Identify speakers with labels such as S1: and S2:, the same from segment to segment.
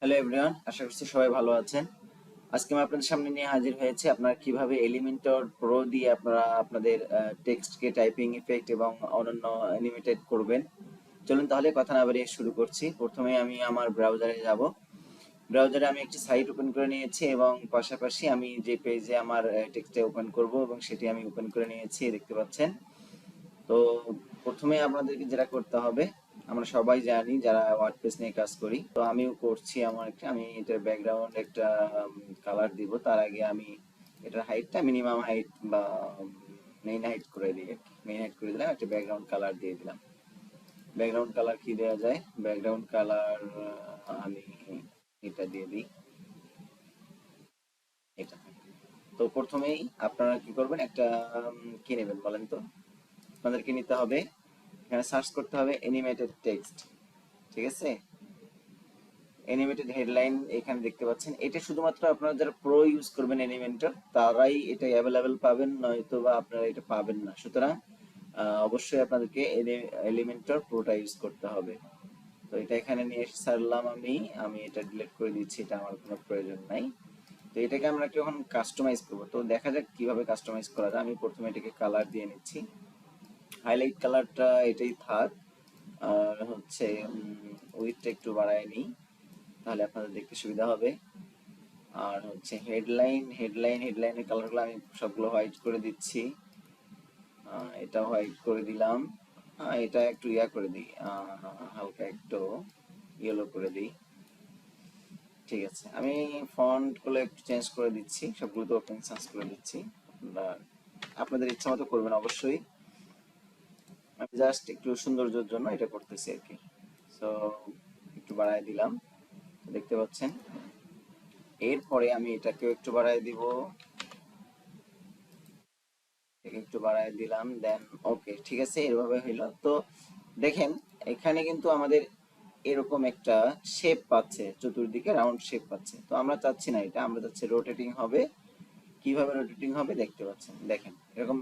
S1: Hello everyone, আশা করছি সবাই ভালো আছেন। আজকে আমি আপনাদের সামনে নিয়ে হাজির হয়েছি আপনারা কিভাবে এলিমেন্টর প্রো দিয়ে আপনারা আপনাদের টেক্সটকে টাইপিং ইফেক্ট এবং অন্যান্য অ্যানিমেটেড করবেন। চলুন তাহলে কথা না বাড়িয়ে শুরু করছি। প্রথমে আমি আমার ব্রাউজারে যাব। ব্রাউজারে আমি একটি সাইট ওপেন করে নিয়েছি এবং পাশাপাশি আমি যে পেজে আমার টেক্সটে ওপেন করব এবং সেটি আমি ওপেন করে নিয়েছি, দেখতে পাচ্ছেন। তো প্রথমে আপনাদেরকে যেটা করতে হবে, আমরা সবাই জানি যারা ওয়ার্ডপ্রেস নিয়ে কাজ করি, তো আমিও করছি। আমি এটার ব্যাকগ্রাউন্ড একটা কালার দিব। তার আগে আমি এটার হাইটটা মিনিমাম হাইট বা মেইন হাইট করে দিই। মেইন হাইট করে দিলাম, একটা ব্যাকগ্রাউন্ড কালার দিয়ে দিলাম। ব্যাকগ্রাউন্ড কালার কি দেওয়া যায়? ব্যাকগ্রাউন্ড কালার আমি এটা দিয়ে দিই, এটা। তো প্রথমেই আপনারা কি করবেন, একটা কি নেবেন বলেন তো? আপনাদেরকে নিতে হবে, এখানে সার্চ করতে হবে অ্যানিমেটেড টেক্সট, ঠিক আছে? অ্যানিমেটেড হেডলাইন এখানে দেখতে পাচ্ছেন। এটা শুধুমাত্র আপনারা যারা প্রো ইউজ করবেন এলিমেন্টর, তারাই এটা অ্যাভেলেবেল পাবেন, নয়তো বা আপনারা এটা পাবেন না। সুতরাং অবশ্যই আপনাদেরকে এলিমেন্টর প্রোটা ইউজ করতে হবে। তো এটা এখানে নিয়ে এসে ছাড়লাম আমি আমি এটা ডিলিট করে দিচ্ছি, এটা আমার কোনো প্রয়োজন নাই। তো এটাকে আমরা যখন কাস্টমাইজ করবো, তো দেখা যাক কিভাবে কাস্টমাইজ করা যায়। আমি প্রথমে এটাকে কালার দিয়ে নিচ্ছি, হাইলাইট কালারটা এটাই থাক। আর হচ্ছে উইডথটা একটু বাড়ায় নিই, তাহলে আপনাদের দেখতে সুবিধা হবে। আর হচ্ছে হেডলাইনের কালারগুলো আমি সবগুলো হোয়াইট করে দিচ্ছি। এটা হোয়াইট করে দিলাম। এটা একটু ইয়া করে দিই, হালকা একটু ইয়েলো করে দিই। ঠিক আছে, আমি ফন্টগুলো একটু চেঞ্জ করে দিচ্ছি, সবগুলো তো ওপেন চেঞ্জ করে দিচ্ছি। আপনাদের ইচ্ছা মতো করবেন অবশ্যই। আমি জাস্ট একটু সৌন্দর্যের জন্য এটা করতেছি আর কি। সো একটু বাড়ায় দিলাম, দেখতে পাচ্ছেন। এরপরে আমি এটাকেও একটু বাড়ায় দিব, একটু বাড়ায় দিলাম, দেন ওকে, ঠিক আছে, এভাবে হইলো। তো দেখেন, এখানে কিন্তু আমাদের এরকম একটা শেপ পাচ্ছে, চতুর্দিকে রাউন্ড শেপ পাচ্ছে। তো আমরা চাচ্ছি না এটা, আমরা চাচ্ছি রোটেটিং হবে। কিভাবে রোটেটিং হবে দেখতে পাচ্ছেন, দেখেন এরকম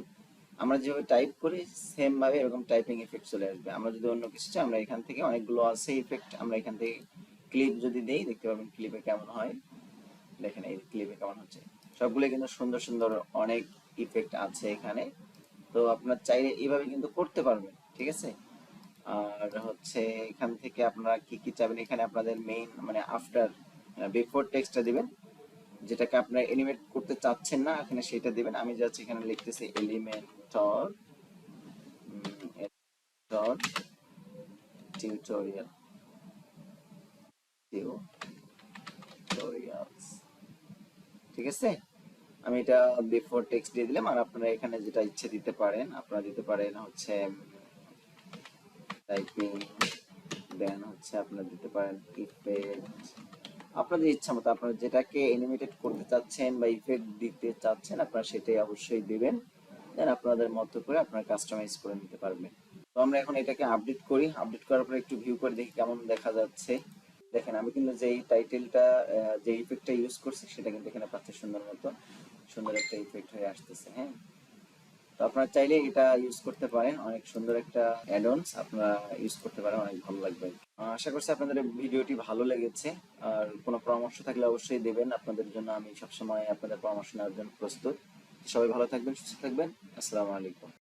S1: আমরা যেভাবে টাইপ করি সেম ভাবে এরকম টাইপিং ইফেক্ট চলে আসবে। আমরা যদি অন্য কিছু চাই, আমরা এখান থেকে অনেকগুলো আছে ইফেক্ট, আমরা এখান থেকে ক্লিপ যদি দেই, দেখতে পাবেন ক্লিপে কেমন হয়। দেখেন এই ক্লিপে কেমন হচ্ছে, সবগুলো কিন্তু সুন্দর সুন্দর অনেক ইফেক্ট আছে এখানে। তো আপনার চাইলে এইভাবে কিন্তু করতে পারবেন, ঠিক আছে। আর হচ্ছে এখান থেকে আপনারা কি কি চাবেন, এখানে আপনাদের মেইন মানে আফটার বিফোর টেক্সটটা দিবেন, যেটাকে আপনারা এনিমেট করতে চাচ্ছেন না এখানে সেটা দিবেন। আমি যাচ্ছি এখানে লিখতেছি এলিমেন্টর টিউটোরিয়াল টিউটোরিয়ালস, ঠিক আছে। আমি এটা বিফোর টেক্সট দিয়ে দিলাম। আর আপনারা এখানে যেটা ইচ্ছে দিতে পারেন, আপনারা দিতে পারেন হচ্ছে টাইপিং, দেন হচ্ছে আপনারা দিতে পারেন ইফেক্ট, আপনাদের ইচ্ছা মতো আপনারা যেটাকে অ্যানিমেটেড করতে চাচ্ছেন বা ইফেক্ট দিতে চাচ্ছেন আপনারা সেটাই অবশ্যই দিবেন। দেন আপনাদের মতো করে আপনারা কাস্টমাইজ করে নিতে পারবেন। তো আমরা এখন এটাকে আপডেট করি, আপডেট করার পরে একটু ভিউ করে দেখি কেমন দেখা যাচ্ছে। দেখেন আমি কিন্তু যেই টাইটেলটা যে ইফেক্টটা ইউজ করছি সেটা কিন্তু এখানে পাচ্ছি, সুন্দর মতো সুন্দর একটা ইফেক্ট হয়ে আসতেছে। হ্যাঁ, তো আপনারা চাইলে এটা ইউজ করতে পারেন, অনেক সুন্দর একটা অ্যাডঅনস, আপনারা ইউজ করতে পারেন, অনেক ভালো লাগবে। আশা করছি আপনাদের ভিডিওটি ভালো লেগেছে। আর কোনো পরামর্শ থাকলে অবশ্যই দেবেন, আপনাদের জন্য আমি সবসময় আপনাদের পরামর্শ নেওয়ার জন্য প্রস্তুত। সবাই ভালো থাকবেন, সুস্থ থাকবেন। আসসালামু আলাইকুম।